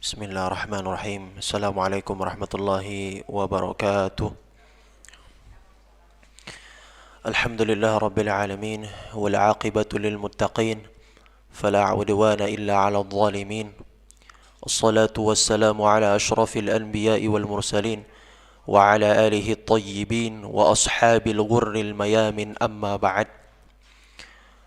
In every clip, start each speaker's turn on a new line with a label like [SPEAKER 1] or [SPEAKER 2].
[SPEAKER 1] Bismillahirrahmanirrahim. Assalamualaikum warahmatullahi wabarakatuh. Alhamdulillah rabbil alamin wal aqibatu lil muttaqin fala udwana illa 'alal zalimin. Wassalatu wassalamu ala asyrafil anbiya'i wal mursalin wa ala alihi at-tayyibin wa ashabil ghurril mayamin amma ba'd.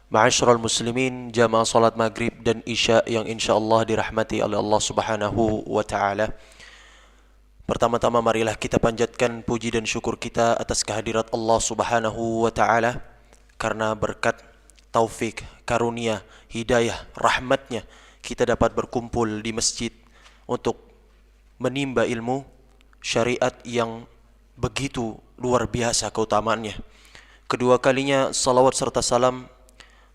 [SPEAKER 1] Ma'asyiral muslimin, jamaah salat maghrib dan isya yang insyaallah dirahmati oleh Allah Subhanahu wa taala. Pertama-tama marilah kita panjatkan puji dan syukur kita atas kehadirat Allah Subhanahu wa taala karena berkat taufik, karunia, hidayah, rahmatnya kita dapat berkumpul di masjid untuk menimba ilmu syariat yang begitu luar biasa keutamaannya. Kedua kalinya salawat serta salam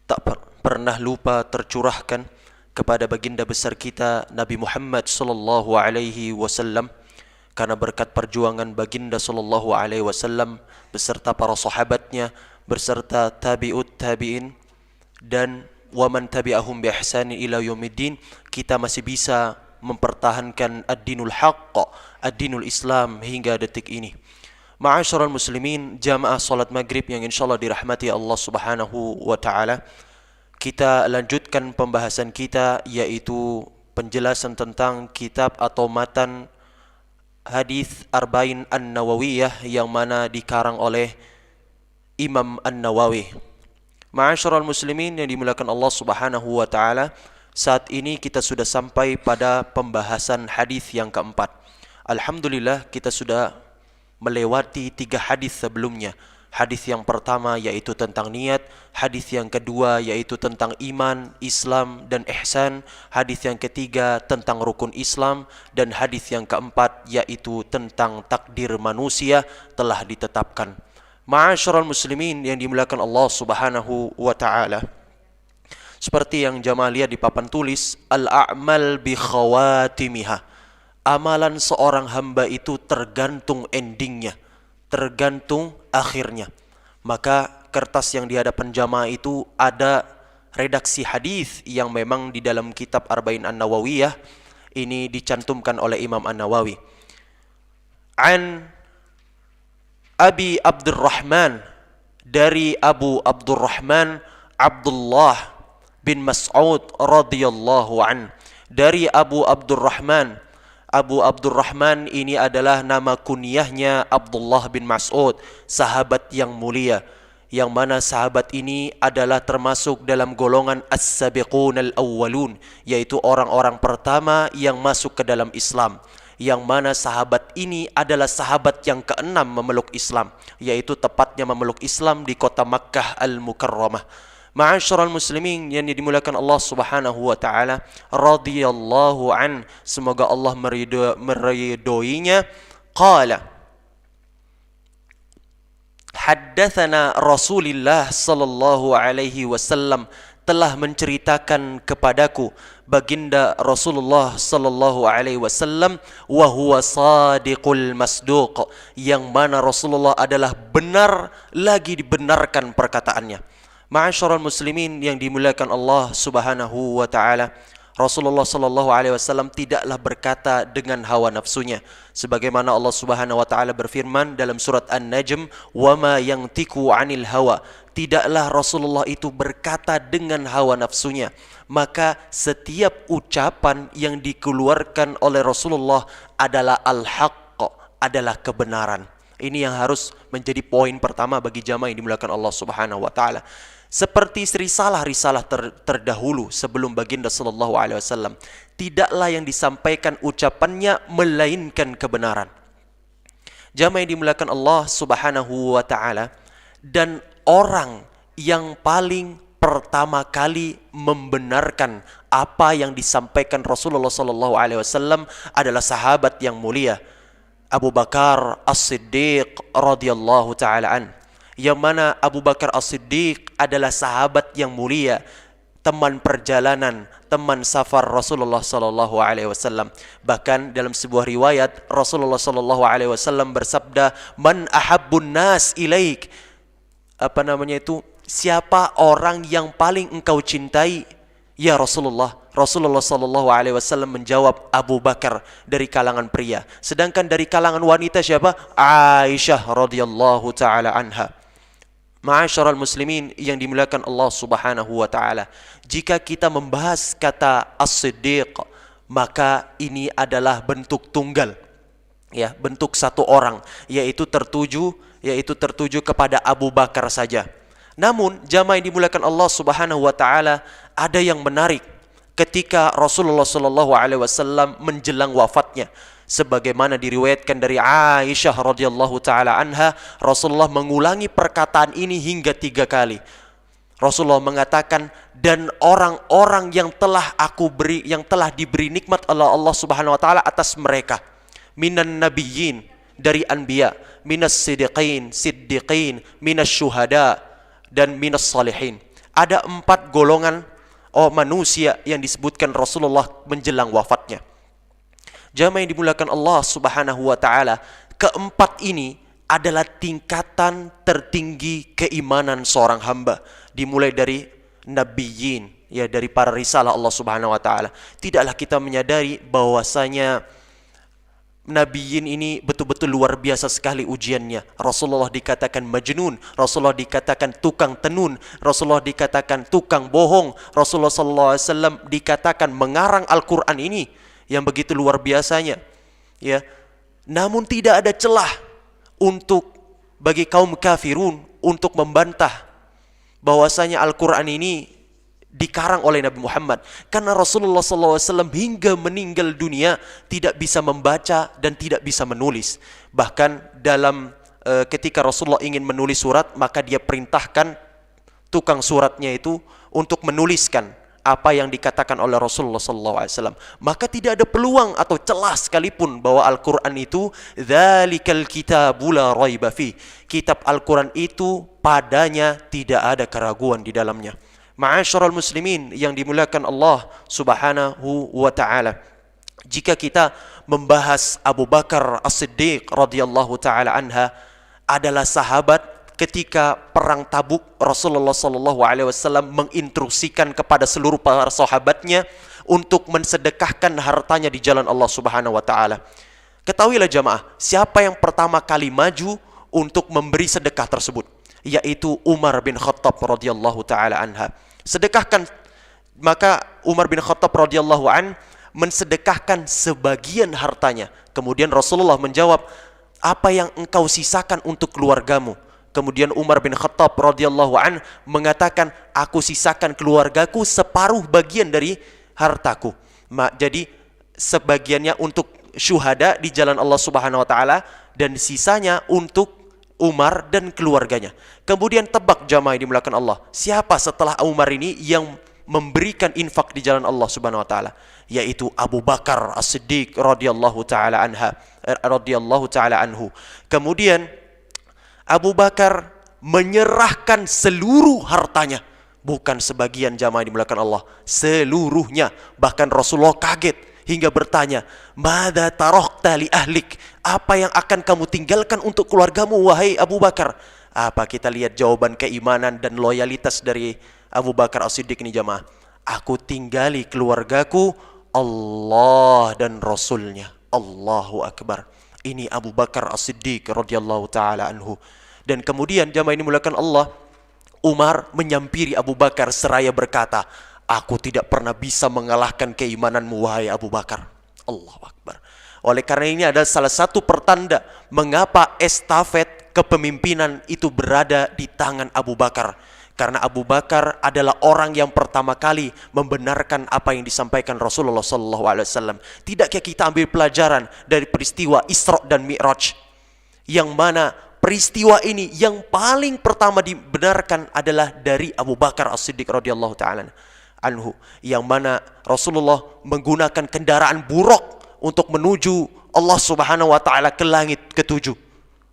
[SPEAKER 1] tak pernah lupa tercurahkan kepada baginda besar kita Nabi Muhammad sallallahu alaihi wasallam, karena berkat perjuangan baginda sallallahu alaihi wasallam beserta para sahabatnya beserta tabi'ut tabi'in dan waman tabi'ahum bi ihsanin ila yaumiddin, kita masih bisa mempertahankan ad-dinul haqq, ad-dinul Islam hingga detik ini. Ma'asyiral muslimin, jamaah salat maghrib yang insyaallah dirahmati Allah Subhanahu wa taala. Kita lanjutkan pembahasan kita, yaitu penjelasan tentang kitab atau matan hadis Arba'in An-Nawawiyah yang mana dikarang oleh Imam An-Nawawi. Ma'asyiral muslimin yang dimuliakan Allah Subhanahu wa taala, saat ini kita sudah sampai pada pembahasan hadis yang keempat. Alhamdulillah kita sudah melewati 3 hadis sebelumnya. Hadis yang pertama yaitu tentang niat, hadis yang kedua yaitu tentang iman, Islam dan ihsan, hadis yang ketiga tentang rukun Islam, dan hadis yang keempat yaitu tentang takdir manusia telah ditetapkan. Ma'asyiral muslimin yang dimuliakan Allah Subhanahu wa taala, seperti yang jamaah lihat di papan tulis, al-a'mal bi khawatimiha. Amalan seorang hamba itu tergantung endingnya, tergantung akhirnya. Maka kertas yang di hadapan jamaah itu ada redaksi hadis yang memang di dalam kitab Arba'in An-Nawawiyah ini dicantumkan oleh Imam An-Nawawi. An Abi Abdurrahman, dari Abu Abdurrahman Abdullah bin Mas'ud radhiyallahu an. Dari Abu Abdurrahman, Abu Abdurrahman ini adalah nama kunyahnya Abdullah bin Mas'ud, sahabat yang mulia, yang mana sahabat ini adalah termasuk dalam golongan as-sabiqun al-awwalun, yaitu orang-orang pertama yang masuk ke dalam Islam, yang mana sahabat ini adalah sahabat yang keenam memeluk Islam, yaitu tepatnya memeluk Islam di kota Makkah al-Mukarramah. Ma'asyiral muslimin yang dimuliakan Allah Subhanahu wa taala, radhiyallahu an, semoga Allah meridhoinya. Qala haddatsana Rasulullah sallallahu alaihi wasallam, telah menceritakan kepadaku baginda Rasulullah sallallahu alaihi wasallam, wa huwa sadiqul masduq, yang mana Rasulullah adalah benar lagi dibenarkan perkataannya. Ma'asyiral muslimin yang dimuliakan Allah Subhanahu wa taala, Rasulullah sallallahu alaihi wasallam tidaklah berkata dengan hawa nafsunya, sebagaimana Allah Subhanahu wa taala berfirman dalam surat An-Najm, "Wa ma yantiqu 'anil hawa." Tidaklah Rasulullah itu berkata dengan hawa nafsunya. Maka setiap ucapan yang dikeluarkan oleh Rasulullah adalah al-haqq, adalah kebenaran. Ini yang harus menjadi poin pertama bagi jamaah yang dimuliakan Allah Subhanahu wa taala. Seperti risalah-risalah terdahulu sebelum baginda sallallahu alaihi wasallam, tidaklah yang disampaikan ucapannya melainkan kebenaran. Jamaah yang dimuliakan Allah Subhanahu wa taala, dan orang yang paling pertama kali membenarkan apa yang disampaikan Rasulullah sallallahu alaihi wasallam adalah sahabat yang mulia Abu Bakar As-Siddiq radhiyallahu taala an, yang mana Abu Bakar As-Siddiq adalah sahabat yang mulia, teman perjalanan, teman safar Rasulullah sallallahu alaihi wasallam. Bahkan dalam sebuah riwayat Rasulullah sallallahu alaihi wasallam bersabda, "Man ahabbun nas ilaik." Siapa orang yang paling engkau cintai ya Rasulullah? Rasulullah sallallahu alaihi wasallam menjawab Abu Bakar dari kalangan pria. Sedangkan dari kalangan wanita siapa? Aisyah radhiyallahu taala anha. Ma'asyiral muslimin yang dimuliakan Allah Subhanahu wa taala. Jika kita membahas kata As-Siddiq, maka ini adalah bentuk tunggal. Ya, bentuk satu orang, yaitu tertuju kepada Abu Bakar saja. Namun, jamaah yang dimuliakan Allah Subhanahu wa taala, ada yang menarik ketika Rasulullah sallallahu alaihi wasallam menjelang wafatnya, sebagaimana diriwayatkan dari Aisyah radhiyallahu taala anha, Rasulullah mengulangi perkataan ini hingga 3 kali. Rasulullah mengatakan, dan orang-orang yang telah diberi nikmat oleh Allah Subhanahu wa taala atas mereka, minan nabiyyin, dari anbiya, minas siddiqin, minas syuhada, dan minas salihin. Ada 4 golongan manusia yang disebutkan Rasulullah menjelang wafatnya. Jamaah yang dimuliakan Allah Subhanahu wa taala, keempat ini adalah tingkatan tertinggi keimanan seorang hamba, dimulai dari nabiyyin, ya, dari para risalah Allah Subhanahu wa taala. Tidaklah kita menyadari bahwasanya nabiyyin ini betul-betul luar biasa sekali ujiannya. Rasulullah dikatakan majnun, Rasulullah dikatakan tukang tenun, Rasulullah dikatakan tukang bohong, Rasulullah sallallahu alaihi wasallam dikatakan mengarang Al-Qur'an ini yang begitu luar biasanya, ya. Namun tidak ada celah bagi kaum kafirun untuk membantah bahwasanya Al-Qur'an ini dikarang oleh Nabi Muhammad, karena Rasulullah SAW hingga meninggal dunia tidak bisa membaca dan tidak bisa menulis. Bahkan dalam ketika Rasulullah ingin menulis surat, maka dia perintahkan tukang suratnya itu untuk menuliskan apa yang dikatakan oleh Rasulullah SAW. Maka tidak ada peluang atau celah sekalipun bahwa Al-Quran itu dzalikal kitabu la raiba fi, kitab Al-Quran itu padanya tidak ada keraguan di dalamnya. Ma'asyiral muslimin yang dimuliakan Allah Subhanahu wa taala, jika kita membahas Abu Bakar As-Siddiq radhiyallahu taala anha, adalah sahabat ketika perang Tabuk. Rasulullah sallallahu alaihi wasallam menginstruksikan kepada seluruh para sahabatnya untuk mensedekahkan hartanya di jalan Allah Subhanahu wa taala. Ketahuilah jamaah, siapa yang pertama kali maju untuk memberi sedekah tersebut, yaitu Umar bin Khattab radhiyallahu taala anha. Sedekahkan, maka Umar bin Khattab radhiyallahu an mensedekahkan sebagian hartanya. Kemudian Rasulullah menjawab, apa yang engkau sisakan untuk keluargamu? Kemudian Umar bin Khattab radhiyallahu an mengatakan, aku sisakan keluargaku separuh bagian dari hartaku. Jadi sebagiannya untuk syuhada di jalan Allah Subhanahu wa taala dan sisanya untuk Umar dan keluarganya. Kemudian tebak jamaah yang dimuliakan Allah, siapa setelah Umar ini yang memberikan infak di jalan Allah Subhanahu wa taala? Yaitu Abu Bakar As-Siddiq radhiyallahu taala anhu. Kemudian Abu Bakar menyerahkan seluruh hartanya, bukan sebagian jamaah yang dimuliakan Allah, seluruhnya. Bahkan Rasulullah kaget hingga bertanya, "Madza tarakta li ahlik?" Apa yang akan kamu tinggalkan untuk keluargamu, wahai Abu Bakar? Apa kita lihat jawaban keimanan dan loyalitas dari Abu Bakar As-Siddiq ini jamaah? Aku tinggali keluargaku, Allah dan Rasulnya. Allahu Akbar. Ini Abu Bakar As-Siddiq radhiyallahu taala anhu. Dan kemudian jamaah ini dimuliakan Allah, Umar menyampiri Abu Bakar seraya berkata, aku tidak pernah bisa mengalahkan keimananmu wahai Abu Bakar. Allahu Akbar. Oleh karena ini adalah salah satu pertanda mengapa estafet kepemimpinan itu berada di tangan Abu Bakar. Karena Abu Bakar adalah orang yang pertama kali membenarkan apa yang disampaikan Rasulullah SAW. Tidakkah kita ambil pelajaran dari peristiwa Isra dan Mi'raj, yang mana peristiwa ini yang paling pertama dibenarkan adalah dari Abu Bakar As-Siddiq radhiyallahu ta'ala anhu, yang mana Rasulullah menggunakan kendaraan buruk untuk menuju Allah Subhanahu wa taala ke langit ketujuh.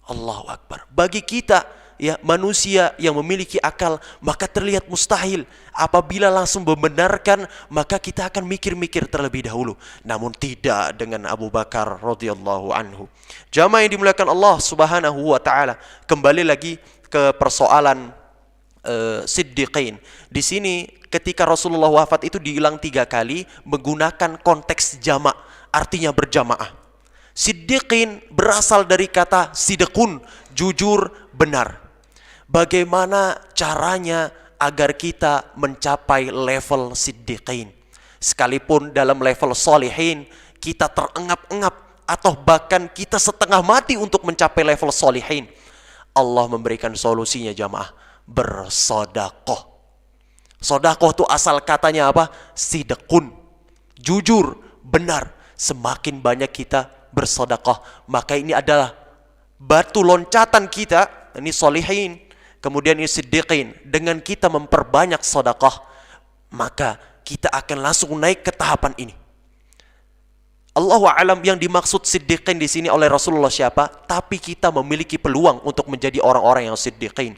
[SPEAKER 1] Allahu Akbar. Bagi kita, ya, manusia yang memiliki akal, maka terlihat mustahil. Apabila langsung membenarkan, maka kita akan mikir-mikir terlebih dahulu. Namun tidak dengan Abu Bakar radhiyallahu anhu. Jamaah yang dimuliakan Allah Subhanahu wa taala, kembali lagi ke persoalan siddiqin. Di sini ketika Rasulullah wafat itu diulang 3 kali menggunakan konteks jamak, artinya berjamaah. Siddiqin berasal dari kata sidqun, jujur, benar. Bagaimana caranya agar kita mencapai level siddiqin? Sekalipun dalam level solihin kita terengap-engap atau bahkan kita setengah mati untuk mencapai level solihin, Allah memberikan solusinya jamaah, bersodakoh. Sodakoh itu asal katanya apa? Sidqun, jujur, benar. Semakin banyak kita bersodakoh, maka ini adalah batu loncatan kita. Ini solihin, kemudian ini siddiqin. Dengan kita memperbanyak sodakoh, maka kita akan langsung naik ke tahapan ini. Allahu a'lam yang dimaksud siddiqin di sini oleh Rasulullah siapa? Tapi kita memiliki peluang untuk menjadi orang-orang yang siddiqin.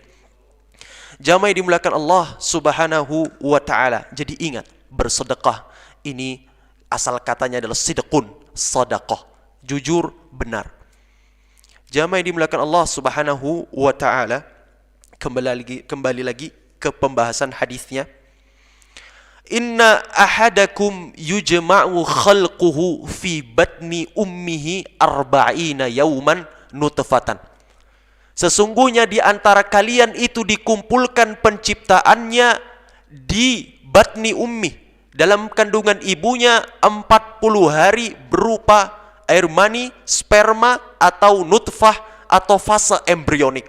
[SPEAKER 1] Jamaah yang dimuliakan Allah Subhanahu wa taala. Jadi ingat, bersedekah ini asal katanya adalah sidqun, sedekah, jujur, benar. Jamaah yang dimuliakan Allah Subhanahu wa taala, kembali lagi ke pembahasan hadisnya. Inna ahadakum yujma'u khalquhu fi batni ummihi arba'ina yawman nutfatan. Sesungguhnya di antara kalian itu dikumpulkan penciptaannya di batni ummi, dalam kandungan ibunya 40 hari berupa air mani, sperma atau nutfah atau fase embrionik.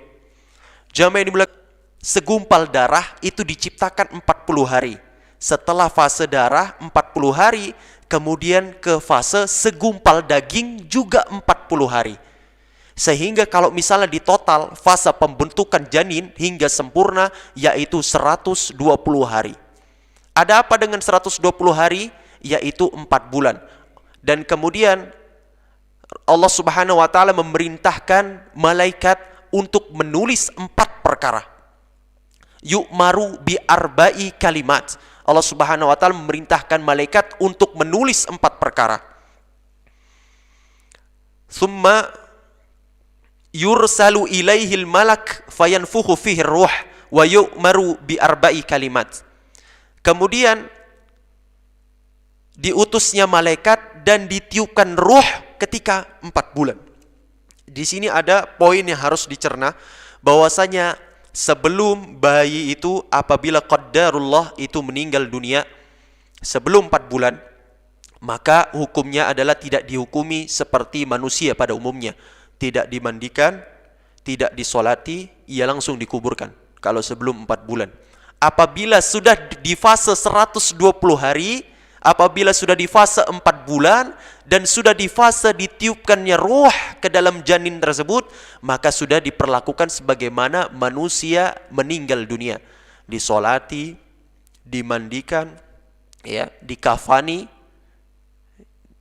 [SPEAKER 1] Jamaah yang dimuliakan, segumpal darah itu diciptakan 40 hari. Setelah fase darah 40 hari, kemudian ke fase segumpal daging juga 40 hari. Sehingga kalau misalnya di total fase pembentukan janin hingga sempurna yaitu 120 hari. Ada apa dengan 120 hari? Yaitu 4 bulan. Dan kemudian Allah Subhanahu wa taala memerintahkan malaikat untuk menulis 4 perkara. Yu'maru bi arba'i kalimat. Allah Subhanahu wa taala memerintahkan malaikat untuk menulis 4 perkara. Thumma yursalu ilaihil malak fayanfukhu fihi ruh wa yu'maru bi arba'i kalimat. Kemudian diutusnya malaikat dan ditiupkan ruh ketika 4 bulan. Di sini ada poin yang harus dicerna, bahwasanya sebelum bayi itu apabila qaddarullah itu meninggal dunia sebelum 4 bulan, maka hukumnya adalah tidak dihukumi seperti manusia pada umumnya. Tidak dimandikan, tidak disolati, ia langsung dikuburkan kalau sebelum 4 bulan. Apabila sudah di fase 120 hari, apabila sudah di fase 4 bulan dan sudah di fase ditiupkannya ruh ke dalam janin tersebut, maka sudah diperlakukan sebagaimana manusia meninggal dunia. Disolati, dimandikan, ya, dikafani,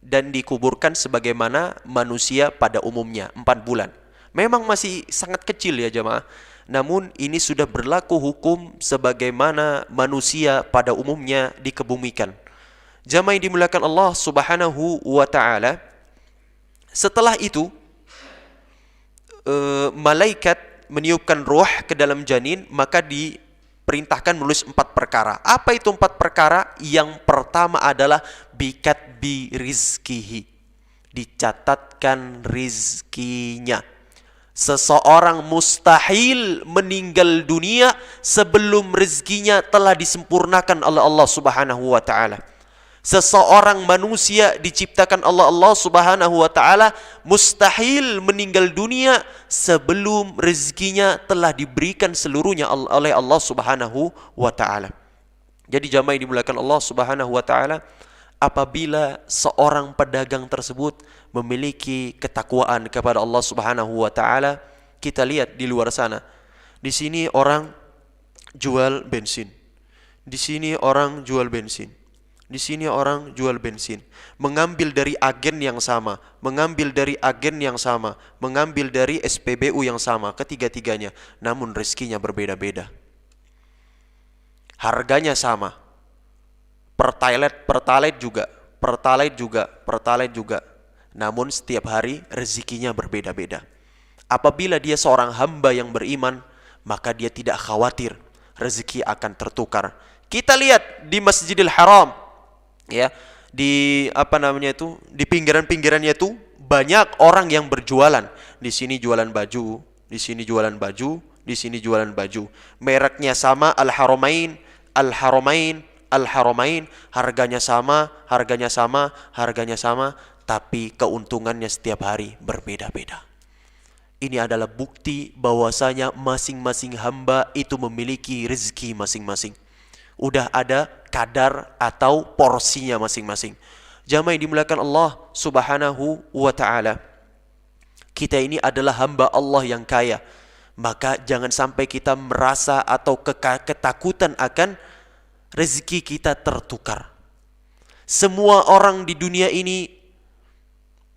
[SPEAKER 1] dan dikuburkan sebagaimana manusia pada umumnya 4 bulan. Memang masih sangat kecil ya jemaah. Namun ini sudah berlaku hukum sebagaimana manusia pada umumnya dikebumikan. Jamaah yang dimuliakan Allah Subhanahu wa taala, setelah itu malaikat meniupkan ruh ke dalam janin, maka diperintahkan menulis 4 perkara. Apa itu 4 perkara? Yang pertama adalah bikatbi rizkihi, dicatatkan rizkinya. Seseorang mustahil meninggal dunia sebelum rezekinya telah disempurnakan oleh Allah Subhanahu wa taala. Seseorang manusia diciptakan Allah Subhanahu wa taala mustahil meninggal dunia sebelum rezekinya telah diberikan seluruhnya oleh Allah Subhanahu wa taala. Jadi jamaah yang dimuliakan Allah Subhanahu wa taala, apabila seorang pedagang tersebut memiliki ketakwaan kepada Allah Subhanahu wa taala, kita lihat di luar sana. Di sini orang jual bensin. Di sini orang jual bensin. Di sini orang jual bensin, mengambil dari agen yang sama, mengambil dari agen yang sama, mengambil dari SPBU yang sama, ketiga-tiganya, namun rezekinya berbeda-beda. Harganya sama. Pertalite juga. Namun setiap hari rezekinya berbeda-beda. Apabila dia seorang hamba yang beriman, maka dia tidak khawatir rezeki akan tertukar. Kita lihat di Masjidil Haram, ya, di di pinggiran-pinggirannya itu banyak orang yang berjualan. Di sini jualan baju, di sini jualan baju, di sini jualan baju. Mereknya sama, Al-Haramain, Al-Haramain, Al-Haramain, harganya sama, harganya sama, harganya sama, tapi keuntungannya setiap hari berbeda-beda. Ini adalah bukti bahwasanya masing-masing hamba itu memiliki rezeki masing-masing. Udah ada kadar atau porsinya masing-masing. Jamaah yang dimuliakan Allah Subhanahu wa ta'ala, kita ini adalah hamba Allah yang kaya. Maka jangan sampai kita merasa atau ketakutan akan rezeki kita tertukar. Semua orang di dunia ini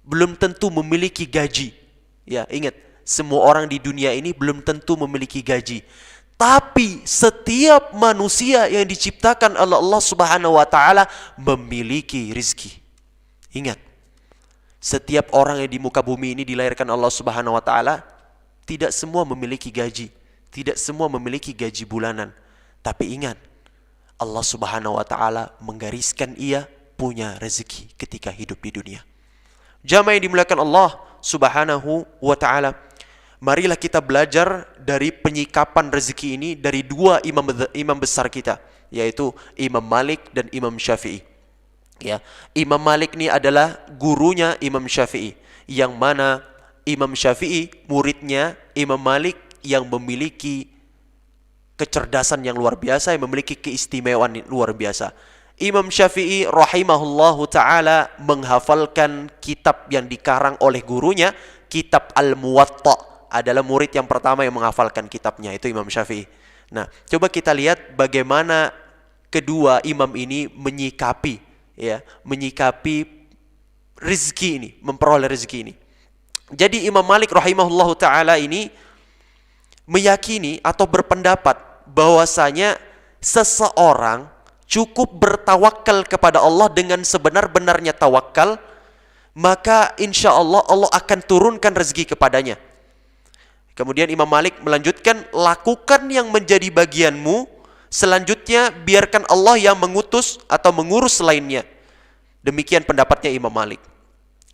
[SPEAKER 1] belum tentu memiliki gaji. Ya, ingat, semua orang di dunia ini belum tentu memiliki gaji. Tapi setiap manusia yang diciptakan oleh Allah Subhanahu wa ta'ala memiliki rizki. Ingat, setiap orang yang di muka bumi ini dilahirkan Allah Subhanahu wa ta'ala, tidak semua memiliki gaji. Tidak semua memiliki gaji bulanan. Tapi ingat, Allah Subhanahu wa ta'ala menggariskan ia punya rezeki ketika hidup di dunia. Jamaah yang dimuliakan Allah Subhanahu wa ta'ala, marilah kita belajar dari penyikapan rezeki ini dari dua imam besar kita, yaitu Imam Malik dan Imam Syafi'i. Ya, Imam Malik ini adalah gurunya Imam Syafi'i, yang mana Imam Syafi'i muridnya Imam Malik yang memiliki kecerdasan yang luar biasa, yang memiliki keistimewaan yang luar biasa. Imam Syafi'i rahimahullahu ta'ala menghafalkan kitab yang dikarang oleh gurunya, kitab Al-Muwatta. Adalah murid yang pertama yang menghafalkan kitabnya, itu Imam Syafi'i. Nah, coba kita lihat bagaimana kedua imam ini menyikapi rezeki ini, memperoleh rezeki ini. Jadi Imam Malik rahimahullahu ta'ala ini meyakini atau berpendapat bahwasanya seseorang cukup bertawakal kepada Allah dengan sebenar-benarnya tawakal, maka insya Allah Allah akan turunkan rezeki kepadanya. Kemudian Imam Malik melanjutkan, lakukan yang menjadi bagianmu, selanjutnya biarkan Allah yang mengutus atau mengurus selainnya. Demikian pendapatnya Imam Malik.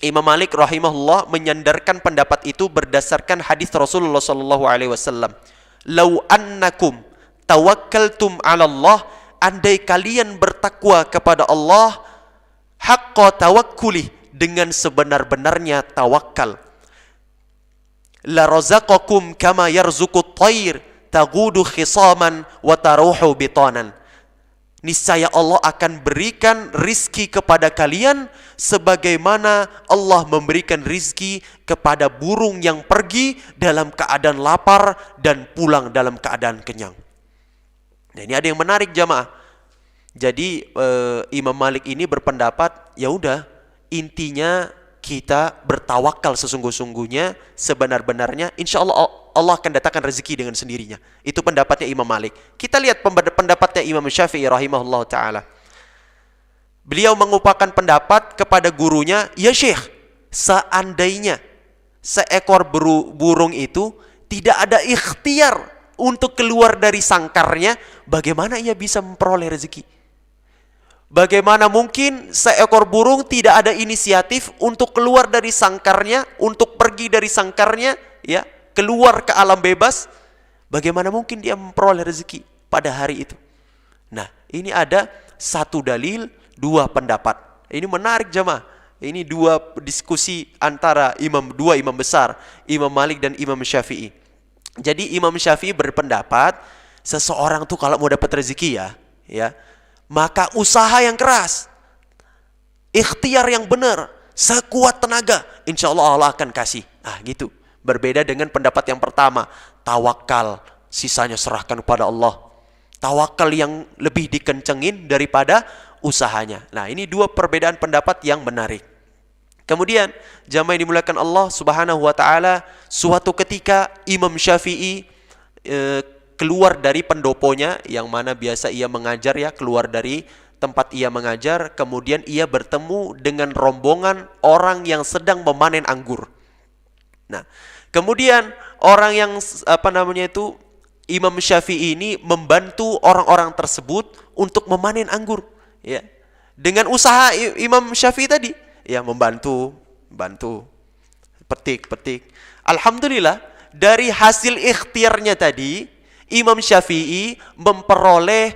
[SPEAKER 1] Imam Malik rahimahullah menyandarkan pendapat itu berdasarkan hadis Rasulullah sallallahu alaihi wasallam. Lau annakum tawakkaltum 'ala Allah, andai kalian bertakwa kepada Allah haqqa tawakkulih, dengan sebenar-benarnya tawakal, la razaqakum kama yarzuqut thair tagudu khisaman wa taruhu bitanan. Niscaya Allah akan berikan rizki kepada kalian sebagaimana Allah memberikan rizki kepada burung yang pergi dalam keadaan lapar dan pulang dalam keadaan kenyang. Nah, ini ada yang menarik jamaah. Jadi Imam Malik ini berpendapat, ya udah, intinya kita bertawakal sesungguh-sungguhnya, sebenar-benarnya, insya Allah Allah akan datangkan rezeki dengan sendirinya. Itu pendapatnya Imam Malik. Kita lihat pendapatnya Imam Syafi'i rahimahullah ta'ala. Beliau mengupakan pendapat kepada gurunya, ya Syekh, seandainya seekor burung itu tidak ada ikhtiar untuk keluar dari sangkarnya, bagaimana ia bisa memperoleh rezeki? Bagaimana mungkin seekor burung tidak ada inisiatif untuk keluar dari sangkarnya, untuk pergi dari sangkarnya, ya, keluar ke alam bebas? Bagaimana mungkin dia memperoleh rezeki pada hari itu? Nah, ini ada satu dalil, dua pendapat. Ini menarik jemaah. Ini dua diskusi antara dua imam besar, Imam Malik dan Imam Syafi'i. Jadi Imam Syafi'i berpendapat, seseorang tuh kalau mau dapat rezeki ya, maka usaha yang keras, ikhtiar yang benar, sekuat tenaga, insya Allah Allah akan kasih. Gitu. Berbeda dengan pendapat yang pertama, tawakal, sisanya serahkan kepada Allah. Tawakal yang lebih dikencengin daripada usahanya. Nah, ini dua perbedaan pendapat yang menarik. Kemudian, jamaah yang dimuliakan Allah Subhanahu wa ta'ala, suatu ketika Imam Syafi'i keluar dari pendoponya, yang mana biasa ia mengajar, ya, keluar dari tempat ia mengajar, kemudian ia bertemu dengan rombongan orang yang sedang memanen anggur. Nah, kemudian orang yang Imam Syafi'i ini membantu orang-orang tersebut untuk memanen anggur, ya. Dengan usaha Imam Syafi'i tadi, ya, bantu, petik. Alhamdulillah, dari hasil ikhtiarnya tadi, Imam Syafi'i memperoleh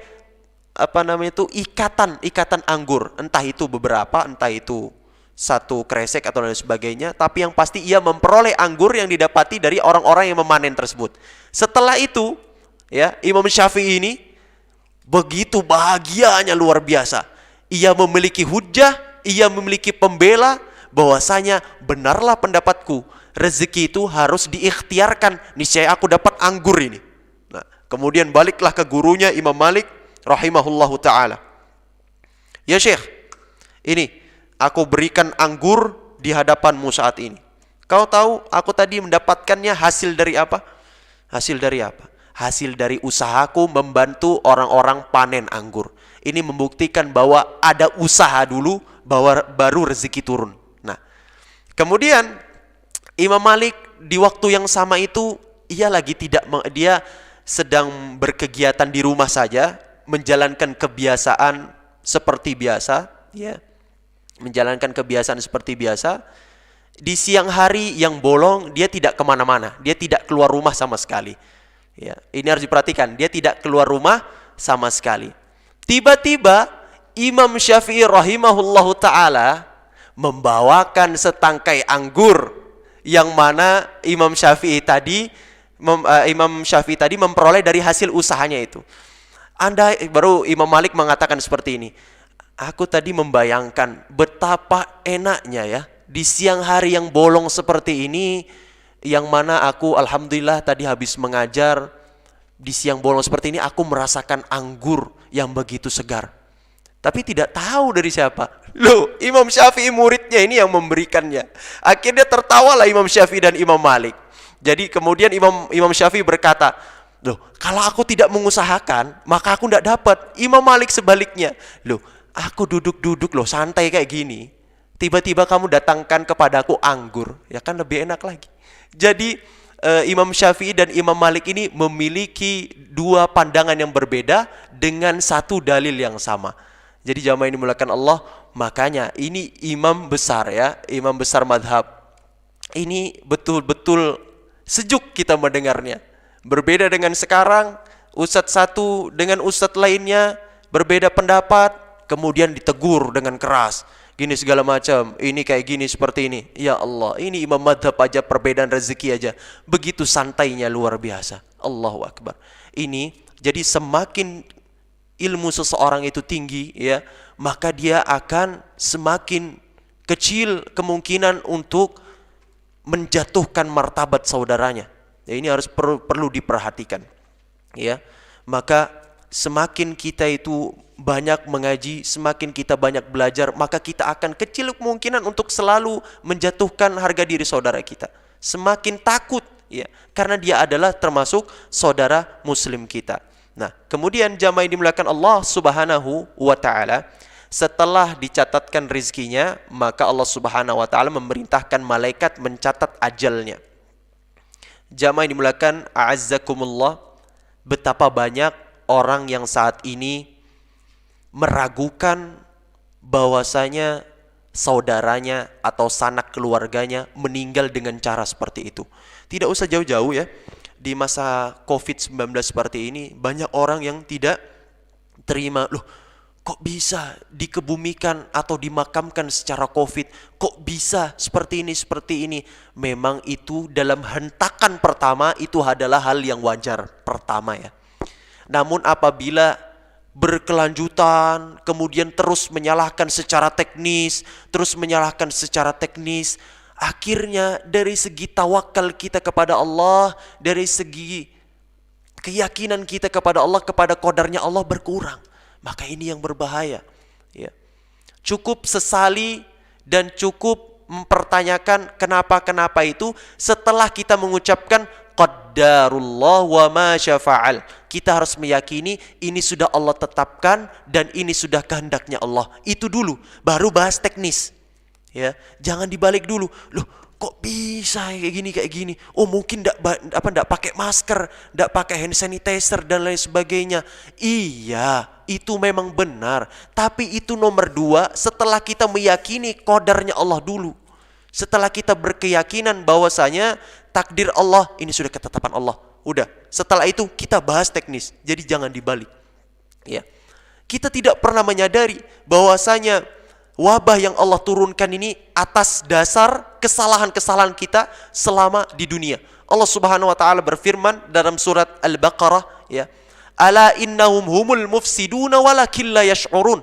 [SPEAKER 1] ikatan anggur, entah itu beberapa, entah itu satu kresek atau lain sebagainya, tapi yang pasti ia memperoleh anggur yang didapati dari orang-orang yang memanen tersebut. Setelah itu, ya, Imam Syafi'i ini begitu bahagianya luar biasa. Ia memiliki hujjah, ia memiliki pembela bahwasanya benarlah pendapatku, rezeki itu harus diikhtiarkan, niscaya aku dapat anggur ini. Nah, kemudian baliklah ke gurunya Imam Malik rahimahullahu taala. Ya Syekh, ini aku berikan anggur di hadapanmu saat ini. Kau tahu aku tadi mendapatkannya hasil dari apa? Hasil dari usahaku membantu orang-orang panen anggur. Ini membuktikan bahwa ada usaha dulu, bahwa baru rezeki turun. Nah, kemudian Imam Malik di waktu yang sama itu dia sedang berkegiatan di rumah saja, menjalankan kebiasaan seperti biasa, ya. Di siang hari yang bolong dia tidak kemana-mana, dia tidak keluar rumah sama sekali, ya. Ini harus diperhatikan, dia tidak keluar rumah sama sekali. Tiba-tiba Imam Syafi'i rahimahullahu ta'ala membawakan setangkai anggur, yang mana Imam Syafi'i tadi memperoleh dari hasil usahanya itu. Baru Imam Malik mengatakan seperti ini, aku tadi membayangkan betapa enaknya, ya, di siang hari yang bolong seperti ini, yang mana aku alhamdulillah tadi habis mengajar, di siang bolong seperti ini aku merasakan anggur yang begitu segar. Tapi tidak tahu dari siapa. Loh, Imam Syafi'i muridnya ini yang memberikannya. Akhirnya tertawalah Imam Syafi'i dan Imam Malik. Jadi kemudian Imam Syafi'i berkata, loh, kalau aku tidak mengusahakan, maka aku tidak dapat. Imam Malik sebaliknya, loh, aku duduk-duduk loh, santai kayak gini, tiba-tiba kamu datangkan kepadaku anggur, ya kan lebih enak lagi. Jadi Imam Syafi'i dan Imam Malik ini memiliki dua pandangan yang berbeda dengan satu dalil yang sama. Jadi jamaah ini dimuliakan Allah, makanya ini imam besar, ya, imam besar madhab. Ini betul-betul sejuk kita mendengarnya. Berbeda dengan sekarang, ustadz satu dengan ustadz lainnya berbeda pendapat, kemudian ditegur dengan keras, gini segala macam, ini kayak gini seperti ini. Ya Allah, ini imam madhab aja perbedaan rezeki aja begitu santainya, luar biasa. Allahu Akbar. Ini jadi semakin ilmu seseorang itu tinggi, ya, maka dia akan semakin kecil kemungkinan untuk menjatuhkan martabat saudaranya. Ya, ini harus perlu diperhatikan, ya. Maka semakin kita itu banyak mengaji, semakin kita banyak belajar, maka kita akan kecil kemungkinan untuk selalu menjatuhkan harga diri saudara kita. Semakin takut, ya, karena dia adalah termasuk saudara muslim kita. Nah, kemudian jamaah yang dimuliakan Allah Subhanahu wa taala, setelah dicatatkan rizkinya, maka Allah Subhanahu wa taala memerintahkan malaikat mencatat ajalnya. Jamaah yang dimuliakan a'azzakumullah, betapa banyak orang yang saat ini meragukan bahwasanya saudaranya atau sanak keluarganya meninggal dengan cara seperti itu. Tidak usah jauh-jauh, ya. Di masa COVID-19 seperti ini, banyak orang yang tidak terima, loh, kok bisa dikebumikan atau dimakamkan secara COVID? Kok bisa seperti ini? Memang itu dalam hentakan pertama itu adalah hal yang wajar pertama, ya. Namun apabila berkelanjutan, kemudian terus menyalahkan secara teknis, akhirnya dari segi tawakal kita kepada Allah, dari segi keyakinan kita kepada Allah, kepada qadarnya Allah berkurang. Maka ini yang berbahaya, ya. Cukup sesali dan cukup mempertanyakan kenapa itu setelah kita mengucapkan qaddarullah wa ma syafa'al. Kita harus meyakini ini sudah Allah tetapkan dan ini sudah kehendaknya Allah. Itu dulu, baru bahas teknis. Ya, jangan dibalik dulu. Loh, kok bisa kayak gini? Oh mungkin enggak pakai masker, enggak pakai hand sanitizer dan lain sebagainya. Iya, itu memang benar. Tapi itu nomor 2 setelah kita meyakini qadarnya Allah dulu. Setelah kita berkeyakinan bahwasanya takdir Allah ini sudah ketetapan Allah. Udah, setelah itu kita bahas teknis. Jadi jangan dibalik. Ya. Kita tidak pernah menyadari bahwasanya wabah yang Allah turunkan ini atas dasar kesalahan-kesalahan kita selama di dunia. Allah Subhanahu wa taala berfirman dalam surat Al-Baqarah, ya. Ala innahum humul mufsiduna walakin la yash'urun.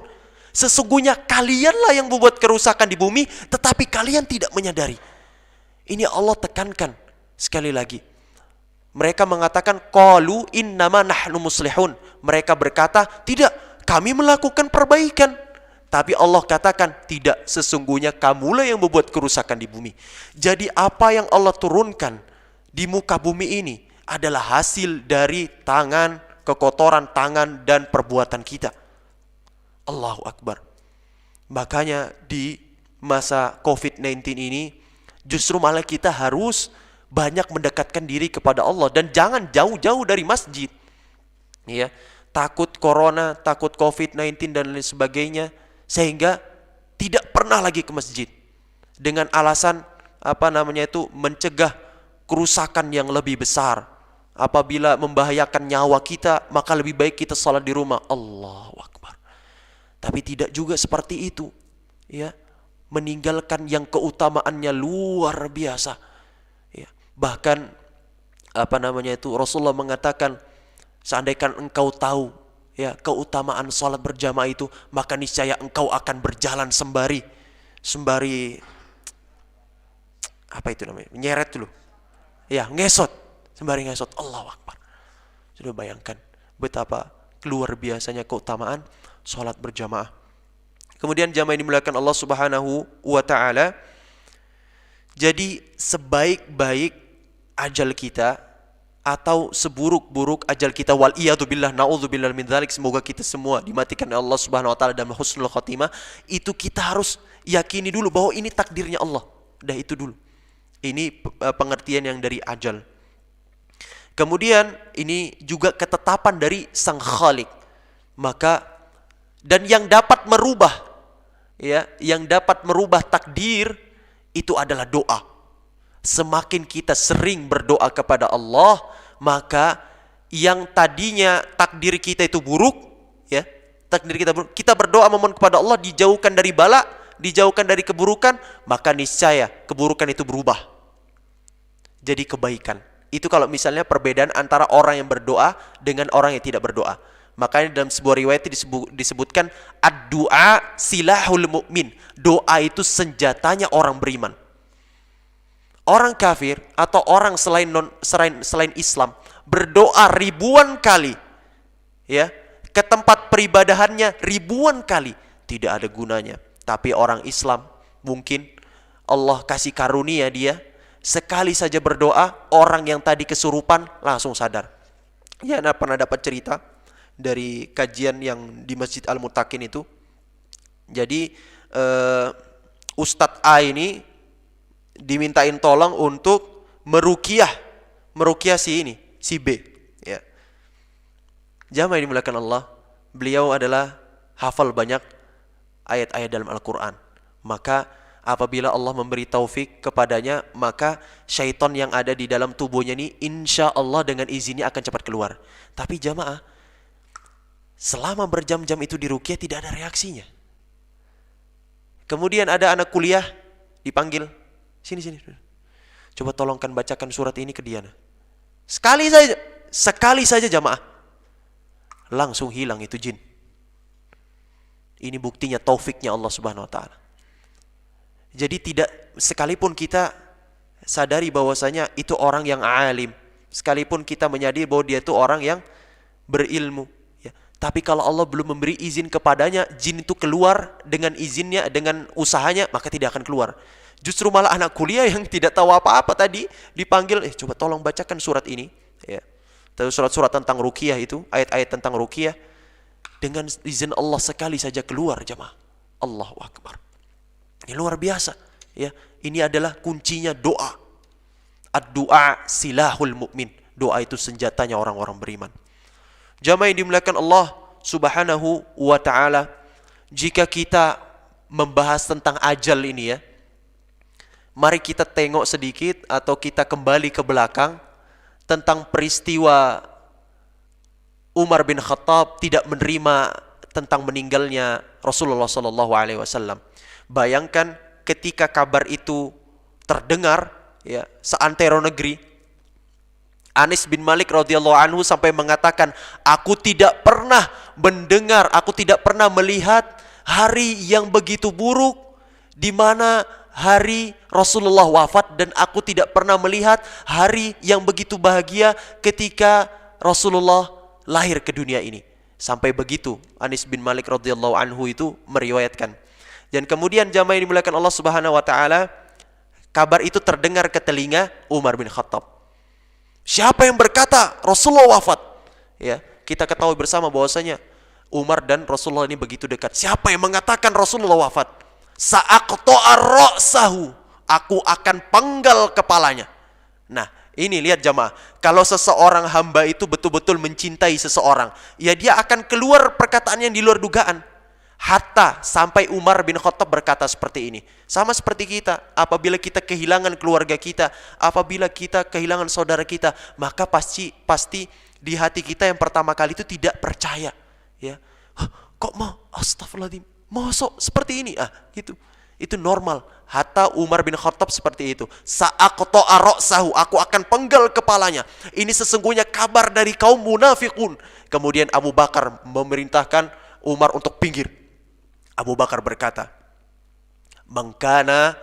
[SPEAKER 1] Sesungguhnya kalianlah yang membuat kerusakan di bumi, tetapi kalian tidak menyadari. Ini Allah tekankan sekali lagi. Mereka mengatakan qalu innama nahnu muslihun. Mereka berkata, tidak, kami melakukan perbaikan. Tapi Allah katakan, tidak, sesungguhnya kamulah yang membuat kerusakan di bumi. Jadi apa yang Allah turunkan di muka bumi ini adalah hasil dari tangan, kekotoran tangan dan perbuatan kita. Allahu Akbar. Makanya di masa COVID-19 ini justru malah kita harus banyak mendekatkan diri kepada Allah dan jangan jauh-jauh dari masjid. Ya, takut corona, takut COVID-19 dan lain sebagainya, sehingga tidak pernah lagi ke masjid dengan alasan mencegah kerusakan yang lebih besar. Apabila membahayakan nyawa kita, maka lebih baik kita salat di rumah. Allahu Akbar. Tapi tidak juga seperti itu, ya. Meninggalkan yang keutamaannya luar biasa. Ya. Bahkan Rasulullah mengatakan, seandainya engkau tahu ya keutamaan salat berjamaah itu, maka niscaya engkau akan berjalan sembari nyeret dulu. Ya, ngesot, sembari ngesot. Allahu Akbar. Sudah bayangkan betapa luar biasanya keutamaan salat berjamaah. Kemudian jamaah ini dimuliakan Allah Subhanahu wa taala. Jadi sebaik-baik ajal kita atau seburuk-buruk ajal kita, wal iyadu billah, naudzubillah min dzalik, semoga kita semua dimatikan oleh Allah Subhanahu wa taala dalam husnul khotimah, itu kita harus yakini dulu bahwa ini takdirnya Allah. Dah itu dulu. Ini pengertian yang dari ajal. Kemudian ini juga ketetapan dari Sang Khalik. Maka dan yang dapat merubah, ya, yang dapat merubah takdir itu adalah doa. Semakin kita sering berdoa kepada Allah, maka yang tadinya takdir kita itu buruk, ya, takdir kita buruk, kita berdoa memohon kepada Allah dijauhkan dari bala, dijauhkan dari keburukan, maka niscaya keburukan itu berubah jadi kebaikan. Itu kalau misalnya perbedaan antara orang yang berdoa dengan orang yang tidak berdoa. Makanya dalam sebuah riwayat disebutkan ad-du'a silahul mu'min. Doa itu senjatanya orang beriman. Orang kafir atau orang selain Islam berdoa ribuan kali, ya, ke tempat peribadahannya ribuan kali, tidak ada gunanya. Tapi orang Islam mungkin Allah kasih karunia dia, sekali saja berdoa, orang yang tadi kesurupan langsung sadar. Ya, pernah dapat cerita dari kajian yang di Masjid Al-Muttaqin itu. Jadi Ustadz A ini dimintain tolong untuk meruqyah si B, ya. Jamaah yang dimuliakan Allah, beliau adalah hafal banyak ayat-ayat dalam Al-Qur'an. Maka apabila Allah memberi taufik kepadanya, maka syaitan yang ada di dalam tubuhnya ini insya Allah dengan izinnya akan cepat keluar. Tapi jamaah, selama berjam-jam itu diruqyah tidak ada reaksinya. Kemudian ada anak kuliah dipanggil, sini. Coba tolongkan bacakan surat ini ke dia. Sekali saja jamaah, langsung hilang itu jin. Ini buktinya taufiknya Allah Subhanahu wa taala. Jadi tidak, sekalipun kita sadari bahwasanya itu orang yang alim, sekalipun kita menyadari bahwa dia itu orang yang berilmu, ya, tapi kalau Allah belum memberi izin kepadanya, jin itu keluar dengan izinnya, dengan usahanya, maka tidak akan keluar. Justru malah anak kuliah yang tidak tahu apa-apa tadi dipanggil, coba tolong bacakan surat ini, ya. Surat-surat tentang ruqyah itu, ayat-ayat tentang ruqyah, dengan izin Allah sekali saja keluar jemaah. Allahu Akbar. Ini luar biasa Ya, ini adalah kuncinya doa. Ad-du'a silahul mu'min. Doa itu senjatanya orang-orang beriman. Jamaah yang dimuliakan Allah Subhanahu wa ta'ala, jika kita membahas tentang ajal ini ya, mari kita tengok sedikit atau kita kembali ke belakang tentang peristiwa Umar bin Khattab tidak menerima tentang meninggalnya Rasulullah sallallahu alaihi wasallam. Bayangkan ketika kabar itu terdengar ya, seantero negeri, Anas bin Malik radhiyallahu anhu sampai mengatakan, aku tidak pernah mendengar, aku tidak pernah melihat hari yang begitu buruk di mana hari Rasulullah wafat, dan aku tidak pernah melihat hari yang begitu bahagia ketika Rasulullah lahir ke dunia ini. Sampai begitu Anas bin Malik radhiyallahu anhu itu meriwayatkan. Dan kemudian jamaah yang dimuliakan Allah Subhanahu wa taala, kabar itu terdengar ke telinga Umar bin Khattab. Siapa yang berkata Rasulullah wafat? Ya, kita ketahui bersama bahwasanya Umar dan Rasulullah ini begitu dekat. Siapa yang mengatakan Rasulullah wafat? Sa'aqta'a ra'sahu, aku akan penggal kepalanya. Nah, ini lihat jamaah, kalau seseorang hamba itu betul-betul mencintai seseorang, ya dia akan keluar perkataan yang di luar dugaan. Hatta sampai Umar bin Khattab berkata seperti ini. Sama seperti kita, apabila kita kehilangan keluarga kita, apabila kita kehilangan saudara kita, maka pasti di hati kita yang pertama kali itu tidak percaya. Ya, kok mau? Astagfirullahaladzim, mosok seperti ini? Gitu. Itu normal. Hatta Umar bin Khattab seperti itu. Sa'aqta'a ra'sahu, aku akan penggal kepalanya. Ini sesungguhnya kabar dari kaum munafikun. Kemudian Abu Bakar memerintahkan Umar untuk pinggir. Abu Bakar berkata, "Man kana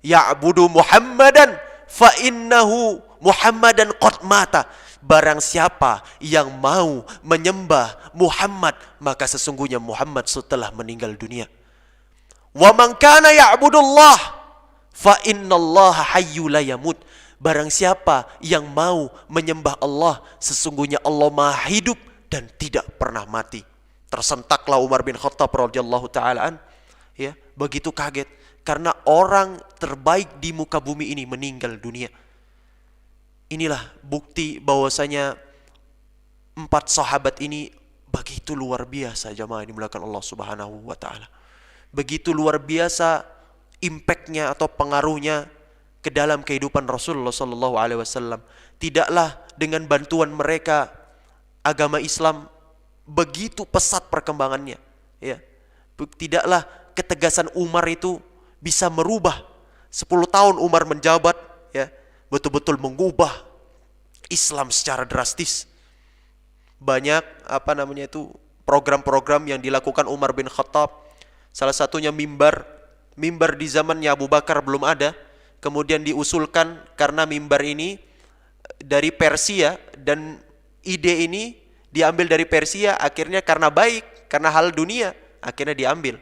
[SPEAKER 1] ya'budu Muhammadan fa innahu Muhammadan qad mata." Barang siapa yang mau menyembah Muhammad, maka sesungguhnya Muhammad setelah meninggal dunia. Wa man kana ya'budullah fa innallaha hayyu la yamut. Barang siapa yang mau menyembah Allah, sesungguhnya Allah Maha hidup dan tidak pernah mati. Tersentaklah Umar bin Khattab radhiyallahu taala ya, begitu kaget karena orang terbaik di muka bumi ini meninggal dunia. Inilah bukti bahwasanya 4 sahabat ini begitu luar biasa jamaah yang dimuliakan Allah Subhanahu wa taala. Begitu luar biasa impactnya atau pengaruhnya ke dalam kehidupan Rasulullah sallallahu alaihi wasallam. Tidaklah dengan bantuan mereka agama Islam begitu pesat perkembangannya, ya. Tidaklah ketegasan Umar itu bisa merubah 10 tahun Umar menjabat, ya, betul-betul mengubah Islam secara drastis. Banyak program-program yang dilakukan Umar bin Khattab. Salah satunya mimbar di zamannya Abu Bakar belum ada. Kemudian diusulkan karena mimbar ini dari Persia dan ide ini diambil dari Persia, akhirnya karena baik, karena hal dunia, akhirnya diambil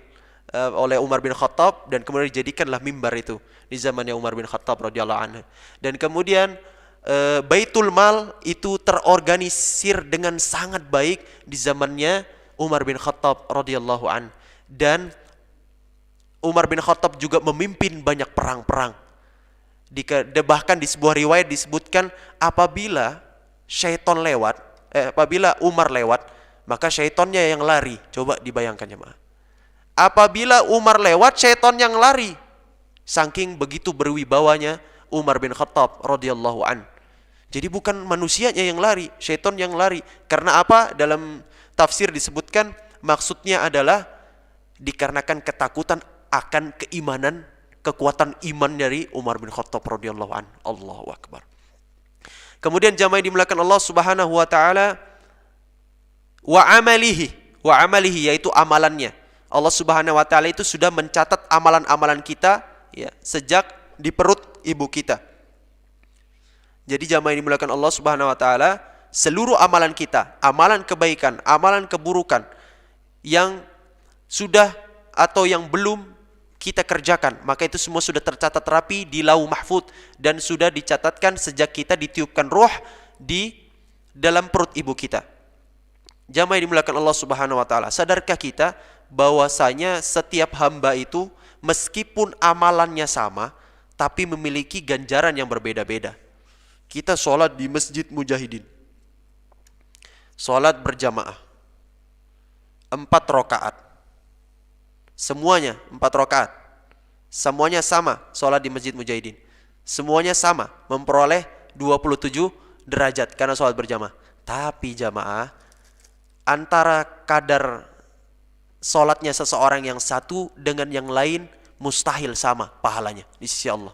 [SPEAKER 1] oleh Umar bin Khattab dan kemudian dijadikanlah mimbar itu di zamannya Umar bin Khattab radhiyallahu anhu. Dan kemudian Baitul Mal itu terorganisir dengan sangat baik di zamannya Umar bin Khattab radhiyallahu anhu. Dan Umar bin Khattab juga memimpin banyak perang-perang. Bahkan di sebuah riwayat disebutkan apabila Umar lewat, maka syaitonnya yang lari. Coba dibayangkan jemaah. Apabila Umar lewat, syaiton yang lari. Saking begitu berwibawanya Umar bin Khattab radhiyallahu an. Jadi bukan manusianya yang lari, syaiton yang lari. Karena apa? Dalam tafsir disebutkan maksudnya adalah dikarenakan ketakutan akan keimanan, kekuatan iman dari Umar bin Khattab radhiyallahu an. Allahu akbar. Kemudian jamaah yang dimuliakan Allah Subhanahu wa taala, wa amalihi yaitu amalannya. Allah Subhanahu wa taala itu sudah mencatat amalan-amalan kita ya sejak di perut ibu kita. Jadi jamaah yang dimuliakan Allah Subhanahu wa taala, seluruh amalan kita, amalan kebaikan, amalan keburukan yang sudah atau yang belum kita kerjakan, maka itu semua sudah tercatat rapi di Lauh Mahfuz dan sudah dicatatkan sejak kita ditiupkan roh di dalam perut ibu kita. Jamaah yang dimuliakan Allah Subhanahu wa taala, sadarkah kita bahwasanya setiap hamba itu meskipun amalannya sama, tapi memiliki ganjaran yang berbeda-beda. Kita sholat di Masjid Mujahidin, sholat berjamaah 4 rakaat, semuanya 4 rakaat, semuanya sama sholat di Masjid Mujahidin, semuanya sama memperoleh 27 derajat karena sholat berjamaah. Tapi jamaah, antara kadar sholatnya seseorang yang satu dengan yang lain mustahil sama pahalanya di sisi Allah.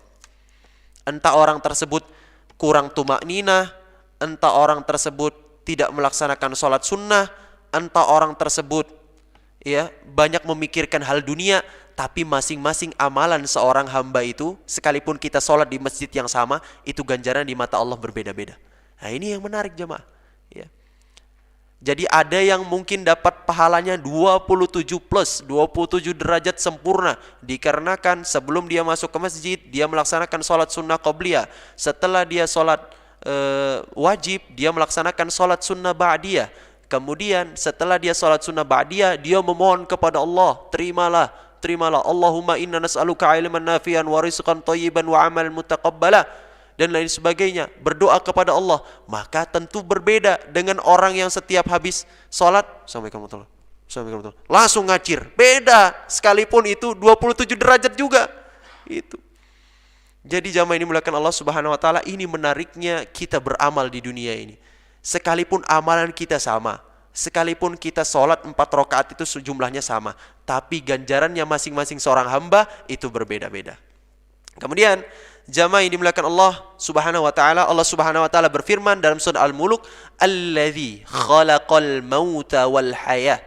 [SPEAKER 1] Entah orang tersebut kurang tumakninah, entah orang tersebut tidak melaksanakan sholat sunnah, entah orang tersebut ya banyak memikirkan hal dunia, tapi masing-masing amalan seorang hamba itu, sekalipun kita sholat di masjid yang sama, itu ganjaran di mata Allah berbeda-beda. Nah ini yang menarik jemaah ya. Jadi ada yang mungkin dapat pahalanya 27 plus, 27 derajat sempurna, dikarenakan sebelum dia masuk ke masjid, dia melaksanakan sholat sunnah qobliyah. Setelah dia sholat wajib, dia melaksanakan sholat sunnah ba'diyah. Kemudian setelah dia sholat sunnah ba'diyah, dia memohon kepada Allah, terimalah, Allahumma inna nas'aluka ilman nafi'an wa rizqan thayyiban wa amalan mutaqabbala, dan lain sebagainya, berdoa kepada Allah. Maka tentu berbeda dengan orang yang setiap habis sholat Assalamualaikum warahmatullahi, langsung ngacir. Beda, sekalipun itu 27 derajat juga itu. Jadi jamaah ini dimuliakan Allah Subhanahu wa taala, ini menariknya kita beramal di dunia ini. Sekalipun amalan kita sama, sekalipun kita sholat 4 rakaat itu sejumlahnya sama, tapi ganjarannya masing-masing seorang hamba itu berbeda-beda. Kemudian jamaah yang dimuliakan Allah Subhanahu wa taala, Allah Subhanahu wa taala berfirman dalam surah Al-Mulk, "Allazi khalaqal mauta wal hayah."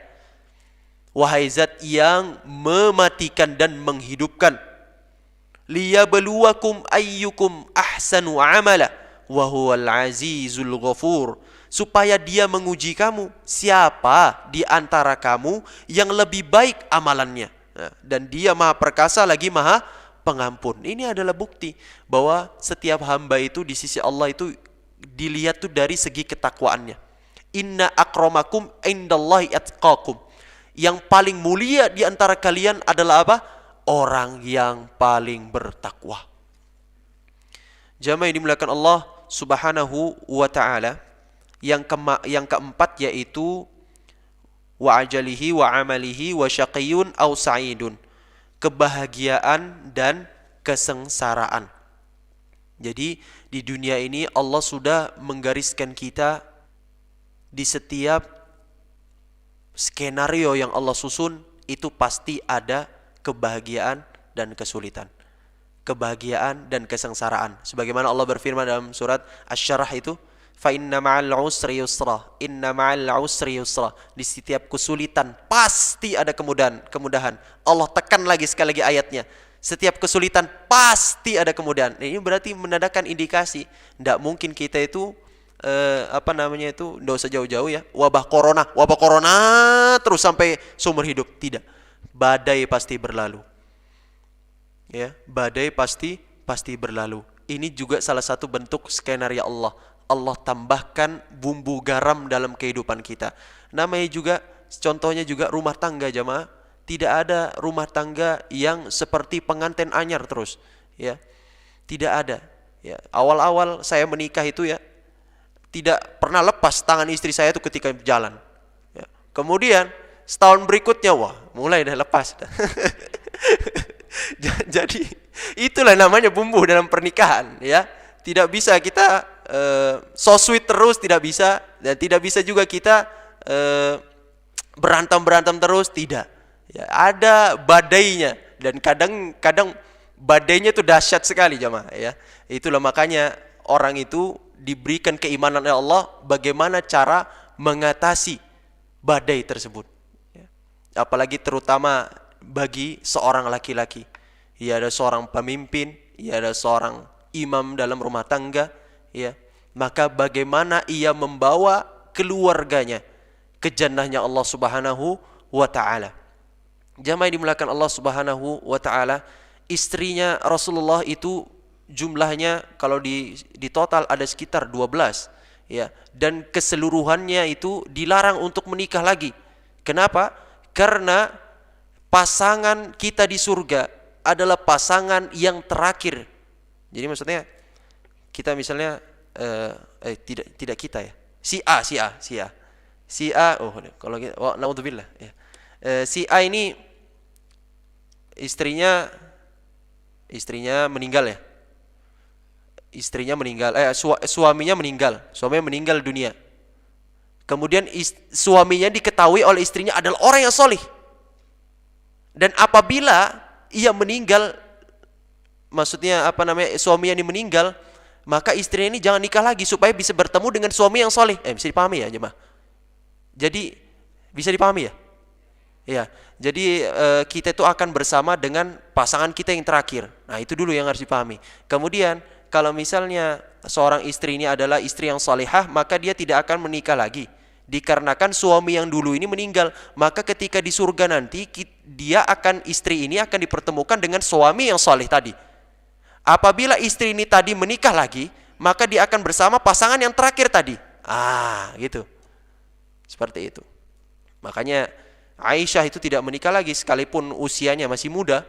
[SPEAKER 1] Wahai zat yang mematikan dan menghidupkan. Liyabluwakum ayyukum ahsanu amala wa huwal azizul ghafur. Supaya dia menguji kamu, siapa di antara kamu yang lebih baik amalannya. Dan dia maha perkasa lagi maha pengampun. Ini adalah bukti bahwa setiap hamba itu di sisi Allah itu dilihat tuh dari segi ketakwaannya. Inna akramakum indallahi atqakum. Yang paling mulia di antara kalian adalah apa? Orang yang paling bertakwa. Jamaah yang dimuliakan Allah Subhanahu wa taala, yang keempat yaitu wa ajalihi wa amalihi wa syaqiyun aw sa'idun. Kebahagiaan dan kesengsaraan. Jadi di dunia ini Allah sudah menggariskan kita di setiap skenario yang Allah susun, itu pasti ada kebahagiaan dan kesulitan, kebahagiaan dan kesengsaraan. Sebagaimana Allah berfirman dalam surat Asy-Syarah itu, fa inna ma'al usri yusra, inna ma'al usri yusra. Di setiap kesulitan pasti ada kemudahan. Allah tekan lagi sekali lagi ayatnya, setiap kesulitan pasti ada kemudahan. Ini berarti menandakan indikasi tidak mungkin kita itu tidak usah jauh-jauh ya, wabah corona terus sampai seumur hidup. Tidak, badai pasti berlalu ya, badai pasti berlalu. Ini juga salah satu bentuk skenario Allah. Allah tambahkan bumbu garam dalam kehidupan kita. Namanya juga, contohnya juga rumah tangga jamaah. Tidak ada rumah tangga yang seperti pengantin anyar terus ya. Tidak ada ya. Awal-awal saya menikah itu ya, tidak pernah lepas tangan istri saya itu ketika jalan ya. Kemudian setahun berikutnya wah mulai dah lepas. Jadi itulah namanya bumbu dalam pernikahan ya. Tidak bisa kita so sweet terus, tidak bisa. Dan tidak bisa juga kita berantem terus, tidak ya, ada badainya. Dan kadang badainya itu dahsyat sekali jamaah ya. Itulah makanya orang itu diberikan keimanan oleh Allah bagaimana cara mengatasi badai tersebut ya. Apalagi terutama bagi seorang laki-laki. Ya ada seorang pemimpin, ya ada seorang imam dalam rumah tangga ya. Maka bagaimana ia membawa keluarganya ke jannahnya Allah Subhanahu wa taala. Jamaah dimuliakan Allah Subhanahu wa taala, istrinya Rasulullah itu jumlahnya kalau di total ada sekitar 12 ya, dan keseluruhannya itu dilarang untuk menikah lagi. Kenapa? Karena pasangan kita di surga adalah pasangan yang terakhir. Jadi maksudnya kita misalnya tidak kita ya. Si A. Oh, kalau kita, naudzubillah ya. Si A ini istrinya meninggal ya. Suaminya meninggal dunia. Kemudian suaminya diketahui oleh istrinya adalah orang yang solih. Dan apabila ia meninggal, maksudnya suaminya ini meninggal, maka istrinya ini jangan nikah lagi supaya bisa bertemu dengan suami yang soleh. Bisa dipahami ya jemaah? Jadi bisa dipahami ya? Ya. Jadi kita itu akan bersama dengan pasangan kita yang terakhir. Nah, itu dulu yang harus dipahami. Kemudian kalau misalnya seorang istri ini adalah istri yang salihah, maka dia tidak akan menikah lagi. Dikarenakan suami yang dulu ini meninggal, maka ketika di surga nanti istri ini akan dipertemukan dengan suami yang saleh tadi. Apabila istri ini tadi menikah lagi, maka dia akan bersama pasangan yang terakhir tadi. Gitu. Seperti itu. Makanya Aisyah itu tidak menikah lagi sekalipun usianya masih muda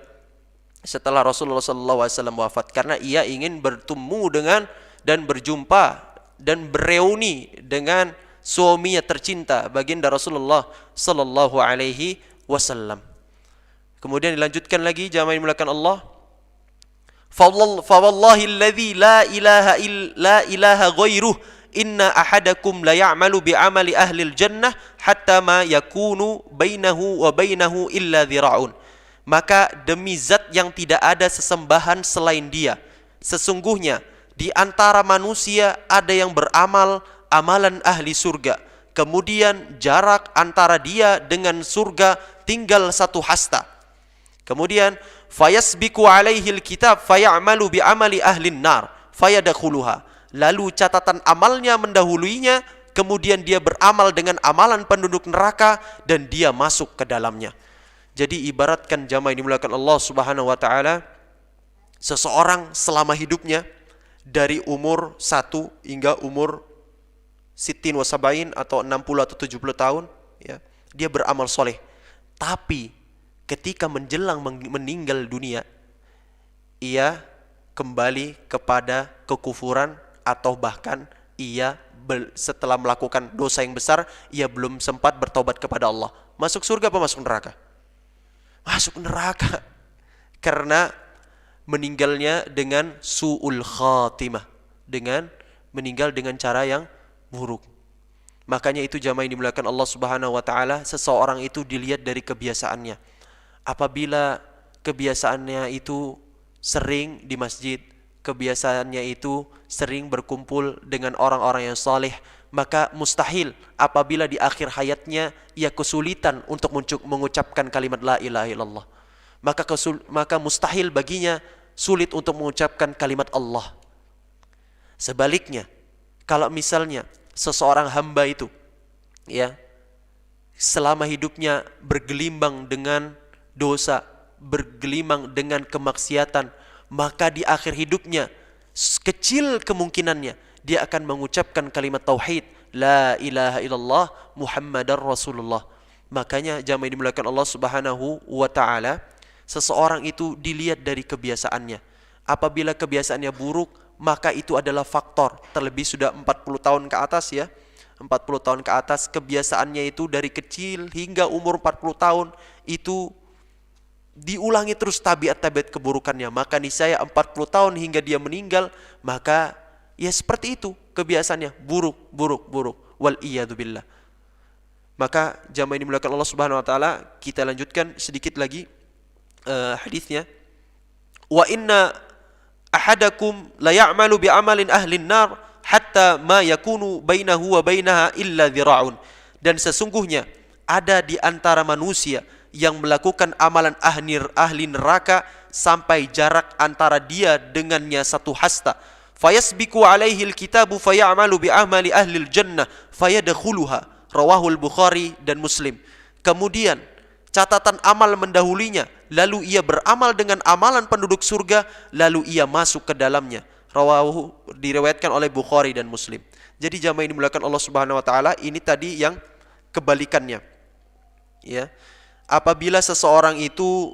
[SPEAKER 1] setelah Rasulullah SAW wafat, karena ia ingin bertemu dengan dan berjumpa dan bereuni dengan suaminya tercinta baginda Rasulullah sallallahu alaihi wasallam. Kemudian dilanjutkan lagi, jamaah yang dimuliakan Allah. Fawallahi alladzi la ilaha ghairuh inna ahadakum la ya'malu bi'amali ahlil jannah hatta ma yakunu bainahu wa bainahu illa dhira'un. Maka demi zat yang tidak ada sesembahan selain dia, sesungguhnya di antara manusia ada yang beramal amalan ahli surga, kemudian jarak antara dia dengan surga tinggal satu hasta. Kemudian fayasbiku alaihi alkitab fayamalu bi'amali ahlin nar fayadkhuluha. Lalu catatan amalnya mendahuluinya, kemudian dia beramal dengan amalan penduduk neraka dan dia masuk ke dalamnya. Jadi ibaratkan jamaah yang dimuliakan Allah Subhanahu wa taala, seseorang selama hidupnya dari umur 1 hingga umur sittin wa sabain atau 60 atau 70 tahun ya, dia beramal soleh. Tapi ketika menjelang meninggal dunia, ia kembali kepada kekufuran, atau bahkan ia setelah melakukan dosa yang besar, ia belum sempat bertobat kepada Allah. Masuk surga apa masuk neraka? Masuk neraka. Karena meninggalnya dengan su'ul khatimah, dengan meninggal dengan cara yang buruk. Makanya itu jamaah yang dimuliakan Allah Subhanahu wa taala, seseorang itu dilihat dari kebiasaannya. Apabila kebiasaannya itu sering di masjid, kebiasaannya itu sering berkumpul dengan orang-orang yang saleh, maka mustahil apabila di akhir hayatnya ia kesulitan untuk mengucapkan kalimat la ilaha illallah. Maka mustahil baginya sulit untuk mengucapkan kalimat Allah. Sebaliknya, kalau misalnya seseorang hamba itu ya selama hidupnya bergelimbang dengan dosa, bergelimang dengan kemaksiatan, maka di akhir hidupnya kecil kemungkinannya dia akan mengucapkan kalimat tauhid la ilaha illallah Muhammadar Rasulullah. Makanya jamaah dimuliakan Allah Subhanahu wa taala, seseorang itu dilihat dari kebiasaannya. Apabila kebiasaannya buruk, maka itu adalah faktor. Terlebih sudah 40 tahun ke atas ya, 40 tahun ke atas, kebiasaannya itu dari kecil hingga umur 40 tahun itu diulangi terus tabiat-tabiat keburukannya, maka niscaya 40 tahun hingga dia meninggal, maka ya seperti itu kebiasaannya, buruk. Wal iyadu billah. Maka jamaah ini dimuliakan Allah Subhanahu wa taala, kita lanjutkan sedikit lagi hadisnya. Wa inna ahadakum la ya'malu bi amalin ahlin nar hatta ma yakunu bainahu wa bainaha illa dhira'un. Dan sesungguhnya ada di antara manusia yang melakukan amalan ahli neraka sampai jarak antara dia dengannya satu hasta. Fayasbiku alaihi alkitabu fayamalu bi amali ahli jannah fayadkhuluha. Rawahul Bukhari dan Muslim. Kemudian catatan amal mendahulinya, lalu ia beramal dengan amalan penduduk surga, lalu ia masuk ke dalamnya. Rawahu, diriwayatkan oleh Bukhari dan Muslim. Jadi jamaah ini dimuliakan Allah Subhanahu wa taala, ini tadi yang kebalikannya. Ya. Apabila seseorang itu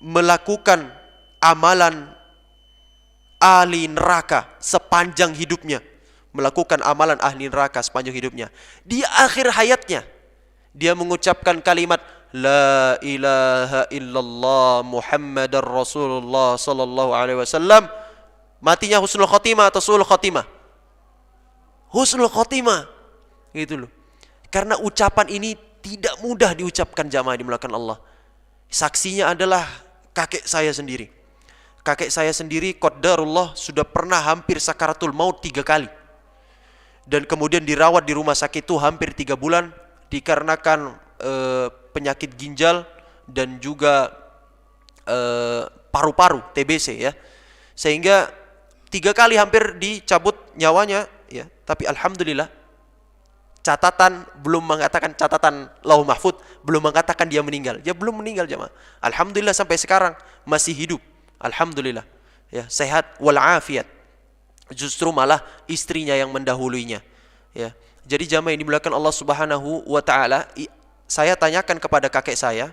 [SPEAKER 1] melakukan amalan ahli neraka sepanjang hidupnya, melakukan amalan ahli neraka sepanjang hidupnya. Di akhir hayatnya dia mengucapkan kalimat La ilaha illallah Muhammadar Rasulullah sallallahu alaihi wasallam. Matinya husnul khotimah atau su'ul khotimah? Husnul khotimah. Gitu loh. Karena ucapan ini tidak mudah diucapkan jamaah dimulakan Allah. Saksinya adalah kakek saya sendiri. Kakek saya sendiri qadarullah sudah pernah hampir sakaratul maut 3 kali. Dan kemudian dirawat di rumah sakit itu hampir 3 bulan dikarenakan penyakit ginjal dan juga paru-paru TBC ya. Sehingga 3 kali hampir dicabut nyawanya ya. Tapi alhamdulillah catatan Lauh Mahfud belum mengatakan dia meninggal. Dia belum meninggal jemaah. Alhamdulillah sampai sekarang masih hidup. Alhamdulillah ya, sehat walafiat. Justru malah istrinya yang mendahuluinya ya. Jadi jamaah yang dimuliakan Allah Subhanahu wa taala, saya tanyakan kepada kakek saya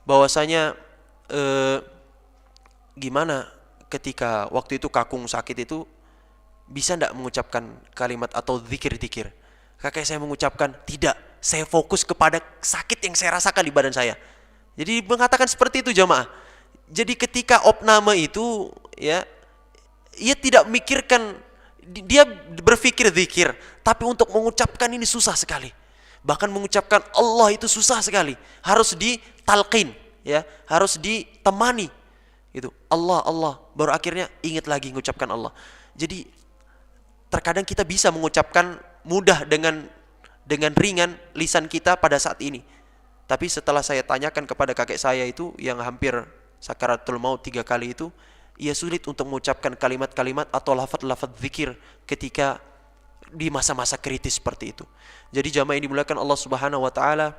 [SPEAKER 1] bahwasanya gimana ketika waktu itu kakung sakit itu, bisa enggak mengucapkan kalimat atau zikir-zikir? Kakek saya mengucapkan, tidak, saya fokus kepada sakit yang saya rasakan di badan saya. Jadi mengatakan seperti itu jamaah. Jadi ketika opname itu ya, ia tidak memikirkan, dia berpikir zikir, tapi untuk mengucapkan ini susah sekali. Bahkan mengucapkan Allah itu susah sekali, harus ditalqin ya, harus ditemani itu. Allah Allah, baru akhirnya ingat lagi mengucapkan Allah. Jadi terkadang kita bisa mengucapkan mudah dengan ringan lisan kita pada saat ini. Tapi setelah saya tanyakan kepada kakek saya itu yang hampir sakaratul maut 3 kali itu, ia sulit untuk mengucapkan kalimat-kalimat atau lafaz-lafaz zikir ketika di masa-masa kritis seperti itu. Jadi jamaah yang dimuliakan Allah Subhanahu wa taala,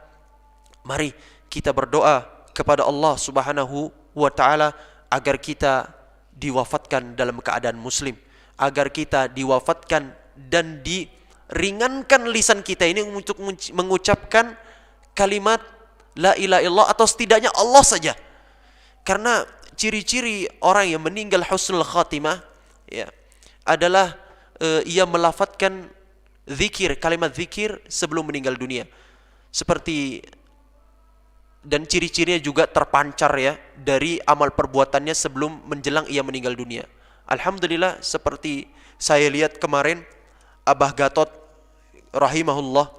[SPEAKER 1] mari kita berdoa kepada Allah Subhanahu wa taala agar kita diwafatkan dalam keadaan muslim, agar kita diwafatkan dan diringankan lisan kita ini untuk mengucapkan kalimat la ilaha illallah atau setidaknya Allah saja. Karena ciri-ciri orang yang meninggal husnul khatimah ya adalah ia melafatkan zikir, kalimat zikir sebelum meninggal dunia. Seperti dan ciri-cirinya juga terpancar ya dari amal perbuatannya sebelum menjelang ia meninggal dunia. Alhamdulillah seperti saya lihat kemarin Abah Gatot rahimahullah,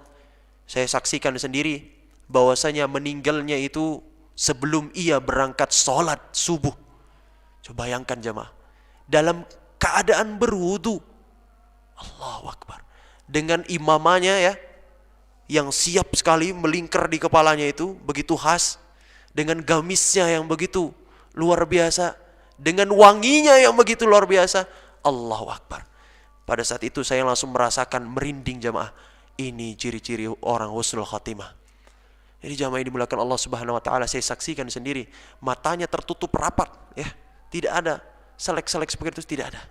[SPEAKER 1] saya saksikan sendiri bahwasanya meninggalnya itu sebelum ia berangkat sholat subuh. Coba bayangkan jemaah, dalam keadaan berwudu, Allahu Akbar, dengan imamanya ya, yang siap sekali melingkar di kepalanya itu begitu khas, dengan gamisnya yang begitu luar biasa, dengan wanginya yang begitu luar biasa. Allahu Akbar. Pada saat itu saya langsung merasakan merinding jemaah. Ini ciri-ciri orang husnul khatimah. Jadi jamaah yang dimuliakan Allah Subhanahu wa taala, saya saksikan sendiri, matanya tertutup rapat ya. Tidak ada selek-selek seperti itu, tidak ada.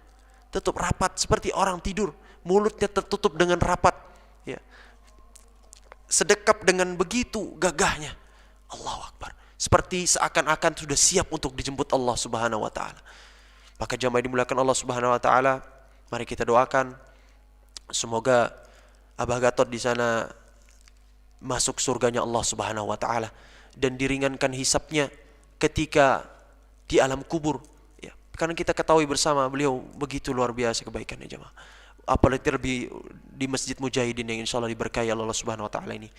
[SPEAKER 1] Tutup rapat seperti orang tidur, mulutnya tertutup dengan rapat ya. Sedekap dengan begitu gagahnya. Allahu Akbar. Seperti seakan-akan sudah siap untuk dijemput Allah Subhanahu wa taala. Maka jamaah yang dimuliakan Allah Subhanahu wa taala, mari kita doakan semoga Abah Gatot di sana masuk surganya Allah Subhanahu wa taala dan diringankan hisapnya ketika di alam kubur ya. Karena kita ketahui bersama beliau begitu luar biasa kebaikannya jemaah. Apalagi terlebih di Masjid Mujahidin yang insyaallah diberkahi Allah Subhanahu wa taala ini.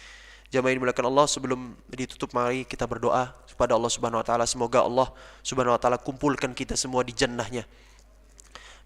[SPEAKER 1] Jemaah yang dimuliakan Allah, sebelum ditutup mari kita berdoa kepada Allah Subhanahu wa taala, semoga Allah Subhanahu wa taala kumpulkan kita semua di jannahnya.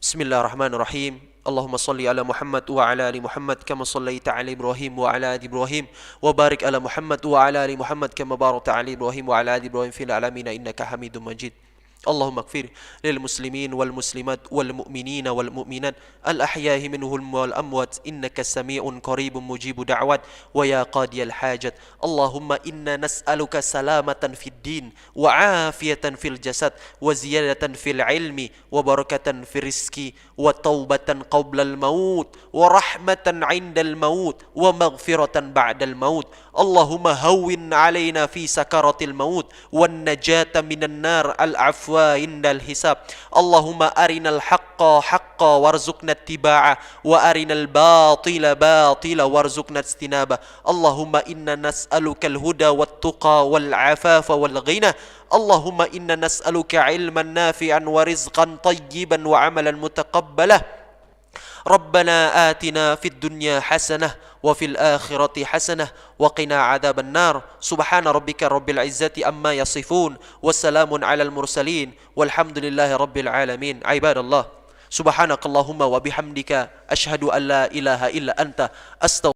[SPEAKER 1] Bismillahirrahmanirrahim. Allahumma salli ala Muhammad wa ala ali Muhammad kama sallaita ala Ibrahim wa ala ali Ibrahim wa barik ala Muhammad wa ala ali Muhammad kama barakta ala Ibrahim wa ala ali Ibrahim fil alamin innaka Hamidum Majid. اللهم اغفر للمسلمين والمسلمات والمؤمنين والمؤمنات الأحياء منهم والأموات إنك سميع قريب مجيب دعوات ويا قاضي الحاجات. اللهم إنا نسألك سلامة في الدين وعافية في الجسد وزيادة في العلم وبركة في الرزق وتوبة قبل الموت ورحمة عند الموت ومغفرة بعد الموت. اللهم هون علينا في سكرات الموت والنجاة من النار العفو الرسوى عند الحساب اللهم أرنا الحق حقا وارزقنا اتباعه وأرنا الباطل باطلا وارزقنا اجتنابه اللهم إنا نسألك الهدى والتقى والعفاف والغنى اللهم إنا نسألك علما نافعا ورزقا طيبا وعملا متقبلا ربنا آتنا في الدنيا حسنة وفي الآخرة حسنة وقنا عذاب النار سبحان ربك رب العزة أما يصفون والسلام على المرسلين والحمد لله رب العالمين عباد الله سبحانك اللهم وبحمدك أشهد أن لا إله إلا أنت أستغفرك